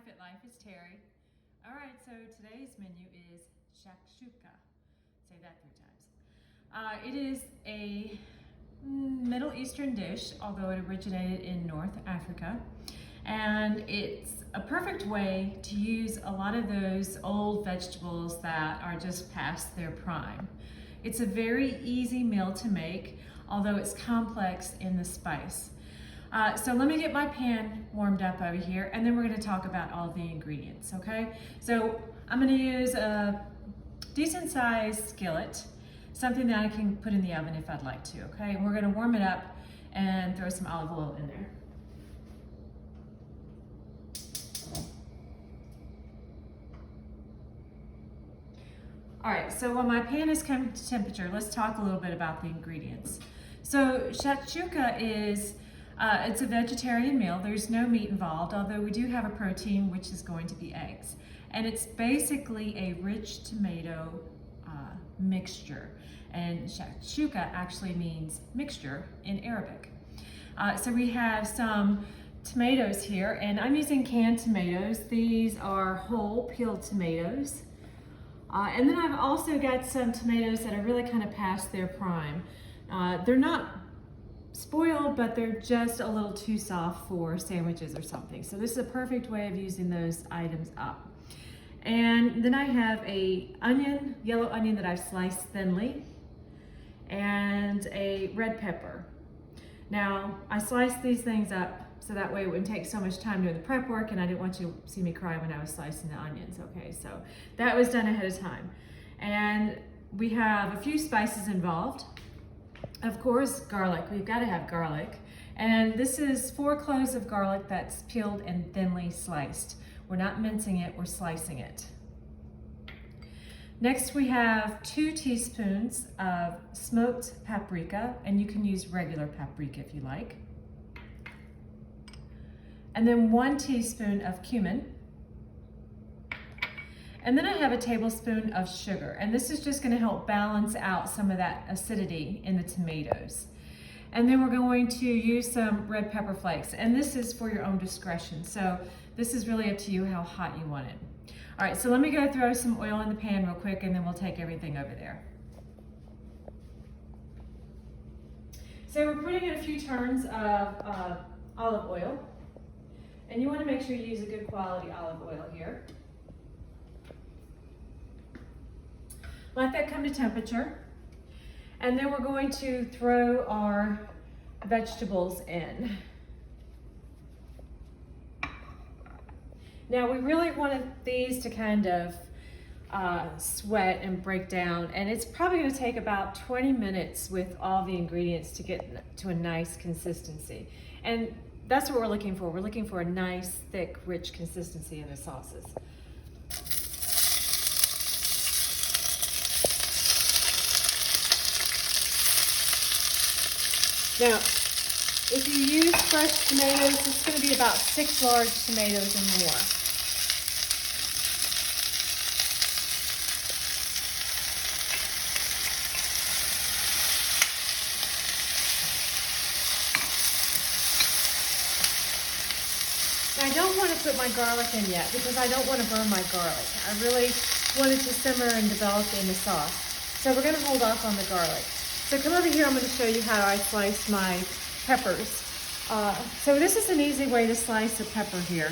Fit Life, it's Terry. All right, so today's menu is Shakshuka. Say that 3 times. It is a Middle Eastern dish, although it originated in North Africa. And it's a perfect way to use a lot of those old vegetables that are just past their prime. It's a very easy meal to make, although it's complex in the spice. So let me get my pan warmed up over here, and then we're going to talk about all the ingredients, okay? So I'm going to use a decent sized skillet, something that I can put in the oven if I'd like to, okay? And we're going to warm it up and throw some olive oil in there. All right, so while my pan is coming to temperature, let's talk a little bit about the ingredients. So shakshuka is it's a vegetarian meal. There's no meat involved, although we do have a protein, which is going to be eggs. And it's basically a rich tomato mixture. And shakshuka actually means mixture in Arabic. So we have some tomatoes here, and I'm using canned tomatoes. These are whole peeled tomatoes. And then I've also got some tomatoes that are really kind of past their prime. They're not spoiled, but they're just a little too soft for sandwiches or something. So this is a perfect way of using those items up. And then I have a onion, yellow onion that I've sliced thinly, and a red pepper. Now, I sliced these things up so that way it wouldn't take so much time doing the prep work, and I didn't want you to see me cry when I was slicing the onions, okay? So that was done ahead of time. And we have a few spices involved. Of course, garlic. We've got to have garlic. And this is 4 cloves of garlic that's peeled and thinly sliced. We're not mincing it, we're slicing it. Next, we have 2 teaspoons of smoked paprika, and you can use regular paprika if you like. And then 1 teaspoon of cumin. And then I have a tablespoon of sugar, and this is just going to help balance out some of that acidity in the tomatoes. And then we're going to use some red pepper flakes, and this is for your own discretion. So this is really up to you how hot you want it. All right, so let me go throw some oil in the pan real quick, and then we'll take everything over there. So we're putting in a few turns of olive oil, and you want to make sure you use a good quality olive oil here. Let that come to temperature, and then we're going to throw our vegetables in. Now we really wanted these to kind of sweat and break down, and it's probably going to take about 20 minutes with all the ingredients to get to a nice consistency. And that's what we're looking for. We're looking for a nice, thick, rich consistency in the sauces. Now, if you use fresh tomatoes, it's going to be about 6 large tomatoes or more. Now, I don't want to put my garlic in yet because I don't want to burn my garlic. I really want it to simmer and develop in the sauce. So we're going to hold off on the garlic. So come over here, I'm going to show you how I slice my peppers. So this is an easy way to slice a pepper here.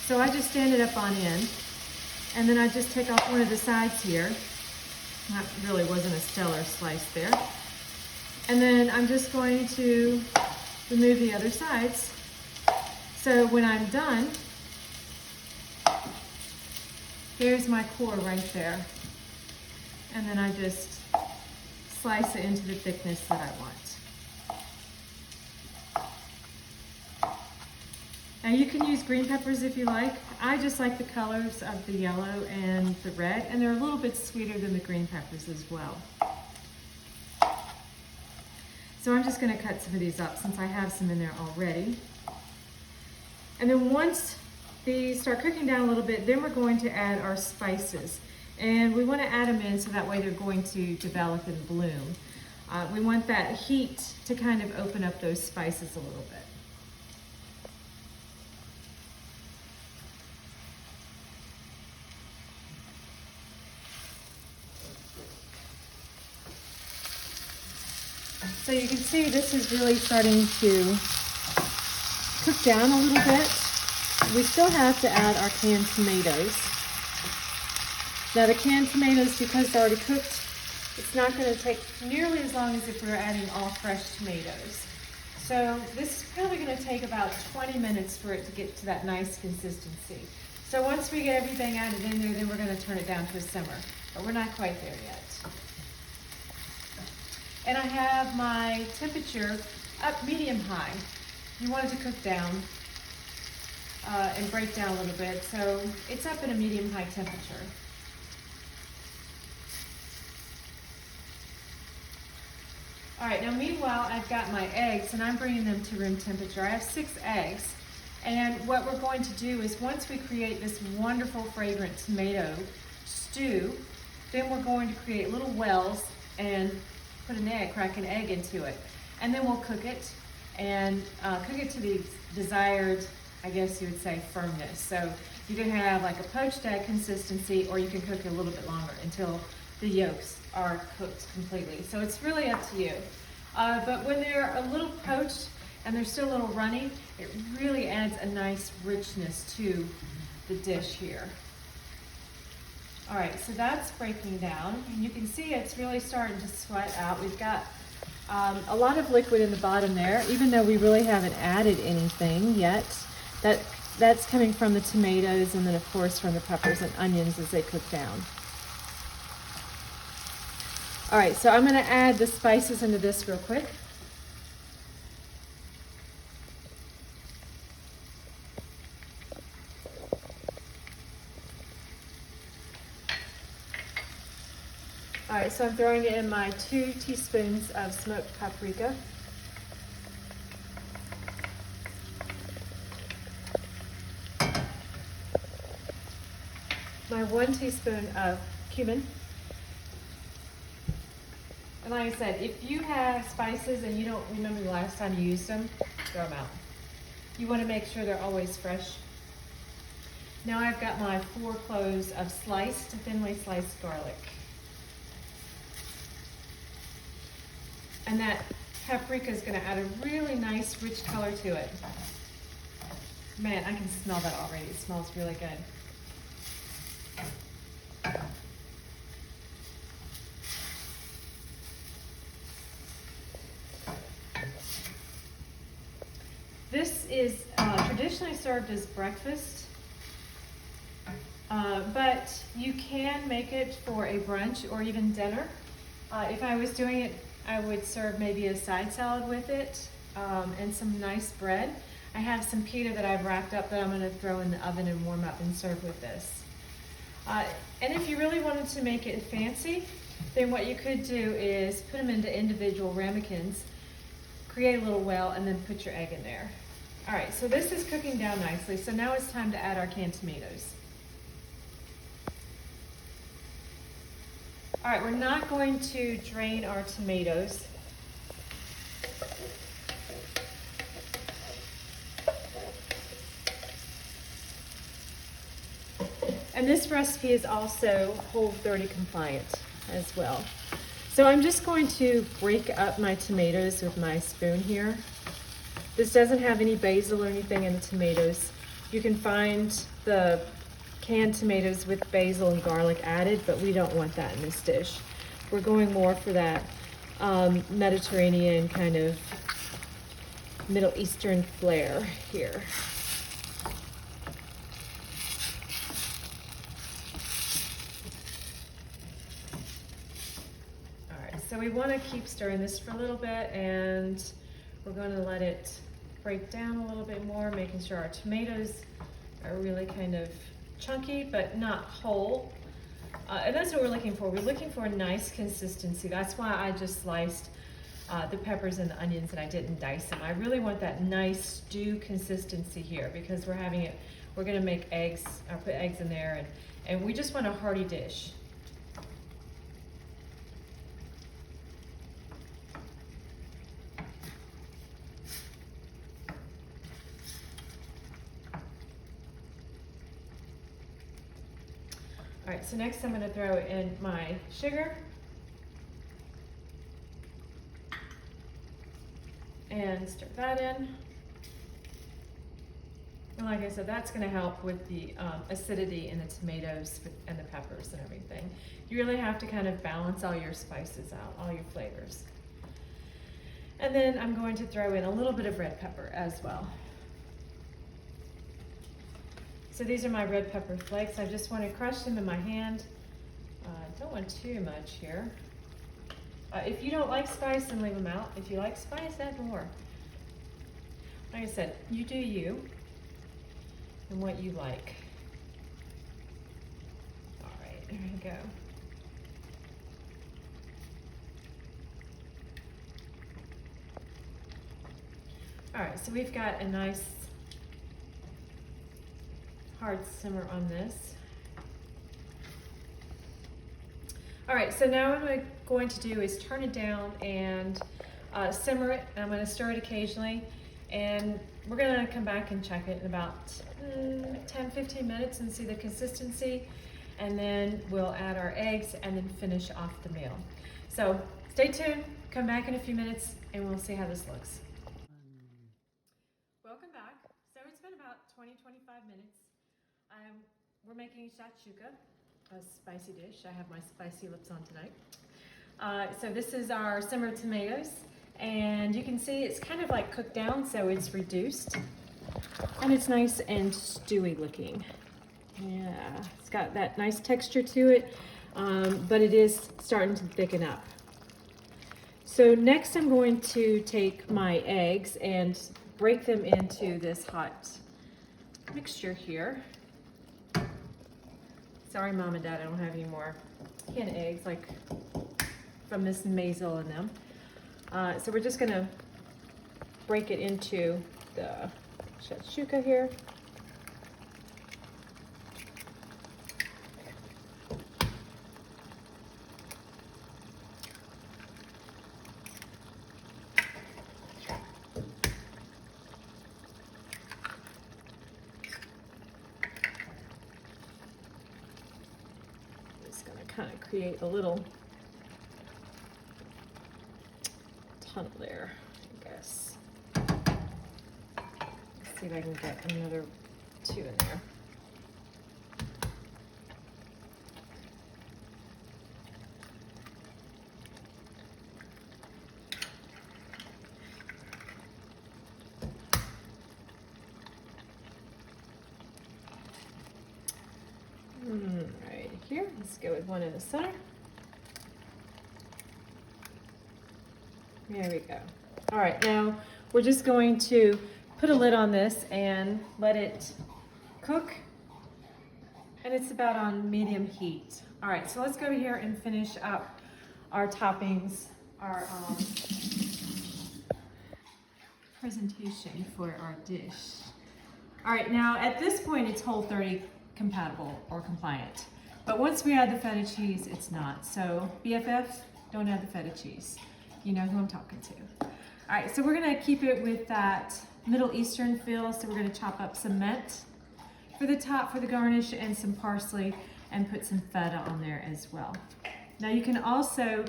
So I just stand it up on end, and then I just take off one of the sides here. That really wasn't a stellar slice there. And then I'm just going to remove the other sides. So when I'm done, there's my core right there. And then I just slice it into the thickness that I want. Now you can use green peppers if you like. I just like the colors of the yellow and the red, and they're a little bit sweeter than the green peppers as well. So I'm just going to cut some of these up since I have some in there already. And then once these start cooking down a little bit, then we're going to add our spices. And we want to add them in so that way they're going to develop and bloom. We want that heat to kind of open up those spices a little bit. So you can see this is really starting to cook down a little bit. We still have to add our canned tomatoes. Now the canned tomatoes, because they're already cooked, it's not going to take nearly as long as if we were adding all fresh tomatoes. So this is probably going to take about 20 minutes for it to get to that nice consistency. So once we get everything added in there, then we're going to turn it down to a simmer. But we're not quite there yet. And I have my temperature up medium-high. You want it to cook down and break down a little bit, so it's up at a medium-high temperature. All right, now meanwhile, I've got my eggs, and I'm bringing them to room temperature. I have 6 eggs, and what we're going to do is once we create this wonderful, fragrant tomato stew, then we're going to create little wells and put crack an egg into it. And then we'll cook it, and cook it to the desired, I guess you would say, firmness. So you can have like a poached egg consistency, or you can cook it a little bit longer until the yolks are cooked completely. So it's really up to you. But when they're a little poached and they're still a little runny, it really adds a nice richness to the dish here. All right, so that's breaking down. And you can see it's really starting to sweat out. We've got a lot of liquid in the bottom there, even though we really haven't added anything yet. That's coming from the tomatoes, and then of course from the peppers and onions as they cook down. All right, so I'm gonna add the spices into this real quick. All right, so I'm throwing in my 2 teaspoons of smoked paprika. My 1 teaspoon of cumin. And like I said, if you have spices and you don't remember the last time you used them, throw them out. You want to make sure they're always fresh. Now I've got my 4 cloves of thinly sliced garlic. And that paprika is going to add a really nice, rich color to it. Man, I can smell that already. It smells really good. This is traditionally served as breakfast, but you can make it for a brunch or even dinner. If I was doing it, I would serve maybe a side salad with it and some nice bread. I have some pita that I've wrapped up that I'm going to throw in the oven and warm up and serve with this. And if you really wanted to make it fancy, then what you could do is put them into individual ramekins, create a little well, and then put your egg in there. All right, so this is cooking down nicely. So now it's time to add our canned tomatoes. All right, we're not going to drain our tomatoes. And this recipe is also Whole30 compliant as well. So I'm just going to break up my tomatoes with my spoon here. This doesn't have any basil or anything in the tomatoes. You can find the canned tomatoes with basil and garlic added, but we don't want that in this dish. We're going more for that Mediterranean kind of Middle Eastern flair here. All right, so we want to keep stirring this for a little bit, and we're going to let it break down a little bit more, making sure our tomatoes are really kind of chunky but not whole. And that's what we're looking for. We're looking for a nice consistency. That's why I just sliced the peppers and the onions and I didn't dice them. I really want that nice stew consistency here because we're going to make eggs, or put eggs in there, and we just want a hearty dish. All right, so next I'm going to throw in my sugar. and stir that in. And like I said, that's going to help with the acidity in the tomatoes and the peppers and everything. You really have to kind of balance all your spices out, all your flavors. And then I'm going to throw in a little bit of red pepper as well. So these are my red pepper flakes. I just want to crush them in my hand. Don't want too much here. If you don't like spice, then leave them out. If you like spice, add more. Like I said, you do you and what you like. All right, there we go. All right, so we've got a nice hard simmer on this. All right, so now what I'm going to do is turn it down and simmer it. I'm going to stir it occasionally, and we're going to come back and check it in about 10-15 minutes and see the consistency, and then we'll add our eggs and then finish off the meal. So stay tuned, come back in a few minutes, and we'll see how this looks. Welcome back. So it's been about 20-25 minutes. We're making shakshuka, a spicy dish. I have my spicy lips on tonight. So this is our simmered tomatoes, and you can see it's kind of like cooked down, so it's reduced, and it's nice and stewy looking. Yeah, it's got that nice texture to it, but it is starting to thicken up. So next I'm going to take my eggs and break them into this hot mixture here. Sorry, Mom and Dad, I don't have any more canned eggs like from Miss Maisel and them. So we're just gonna break it into the shakshuka here. Kind of create a little tunnel there, I guess. Let's see if I can get another 2 in there. Right here, let's go with one in the center. There we go. All right, now we're just going to put a lid on this and let it cook. And it's about on medium heat. All right, so let's go here and finish up our toppings, our presentation for our dish. All right, now at this point it's Whole30 compatible or compliant. But once we add the feta cheese, it's not. So BFF, don't add the feta cheese. You know who I'm talking to. All right, so we're gonna keep it with that Middle Eastern feel. So we're gonna chop up some mint for the top for the garnish and some parsley and put some feta on there as well. Now you can also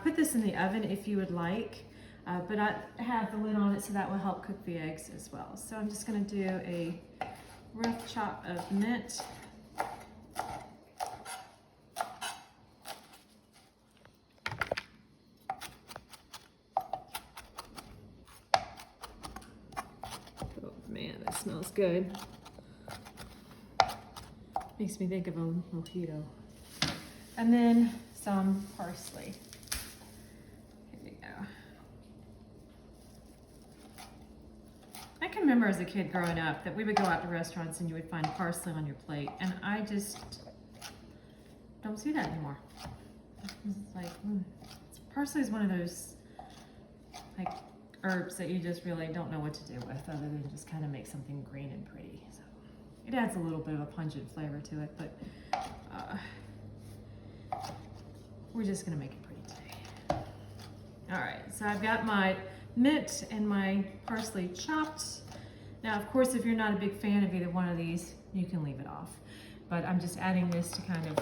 put this in the oven if you would like, but I have the lid on it so that will help cook the eggs as well. So I'm just gonna do a rough chop of mint. Oh man, that smells good. Makes me think of a mojito. And then some parsley. Here we go. I can remember as a kid growing up that we would go out to restaurants and you would find parsley on your plate, and I just don't see that anymore. It's like, parsley is one of those like herbs that you just really don't know what to do with other than just kind of make something green and pretty. So it adds a little bit of a pungent flavor to it, but we're just gonna make it pretty today. All right, so I've got my mint and my parsley chopped. Now, of course, if you're not a big fan of either one of these, you can leave it off. But I'm just adding this to kind of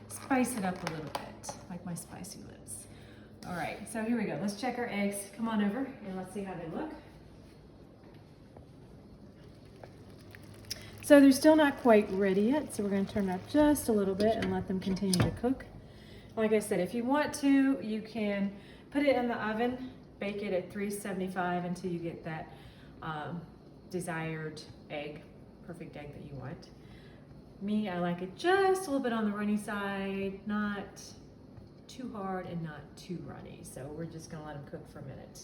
spice it up a little bit, like my spicy lips. All right, so here we go. Let's check our eggs. Come on over and let's see how they look. So they're still not quite ready yet, so we're going to turn them up just a little bit and let them continue to cook. Like I said, if you want to, you can put it in the oven, bake it at 375 until you get that desired egg, perfect egg that you want. Me, I like it just a little bit on the runny side, not too hard and not too runny. So we're just going to let them cook for a minute.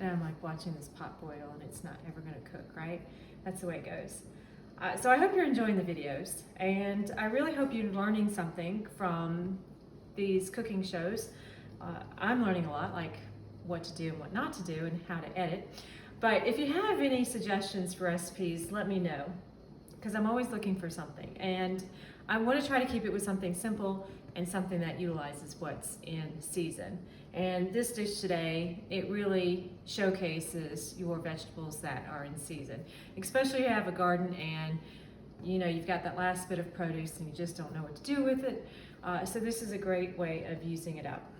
And I'm like watching this pot boil and it's not ever going to cook, right? That's the way it goes. So I hope you're enjoying the videos, and I really hope you're learning something from these cooking shows. I'm learning a lot, like what to do and what not to do and how to edit. But if you have any suggestions for recipes, let me know, because I'm always looking for something. And I want to try to keep it with something simple and something that utilizes what's in season. And this dish today, it really showcases your vegetables that are in season. Especially if you have a garden and you know you've got that last bit of produce and you just don't know what to do with it. So this is a great way of using it up.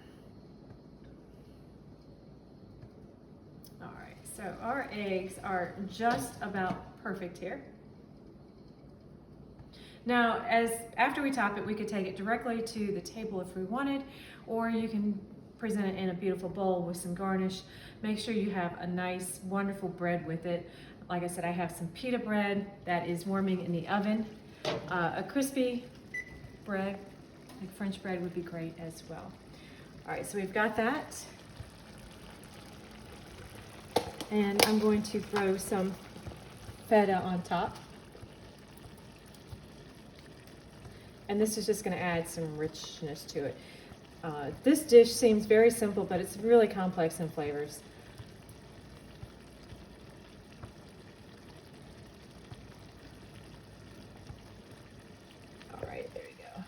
All right, so our eggs are just about perfect here. Now, after we top it, we could take it directly to the table if we wanted, or you can present it in a beautiful bowl with some garnish. Make sure you have a nice, wonderful bread with it. Like I said, I have some pita bread that is warming in the oven. A crispy bread, like French bread, would be great as well. All right, so we've got that. And I'm going to throw some feta on top. And this is just going to add some richness to it. This dish seems very simple, but it's really complex in flavors. All right, there you go.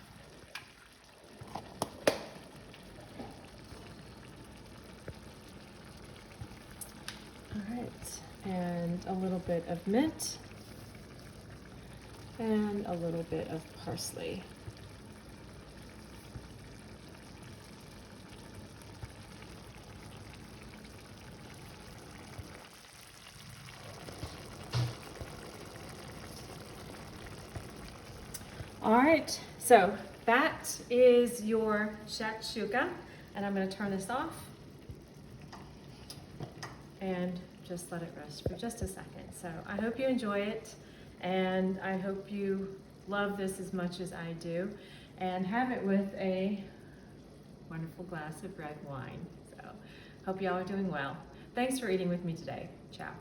All right, and a little bit of mint and a little bit of parsley. All right, so that is your shakshuka, and I'm going to turn this off and just let it rest for just a second. So I hope you enjoy it, and I hope you love this as much as I do, and have it with a wonderful glass of red wine. So hope y'all are doing well. Thanks for eating with me today. Ciao.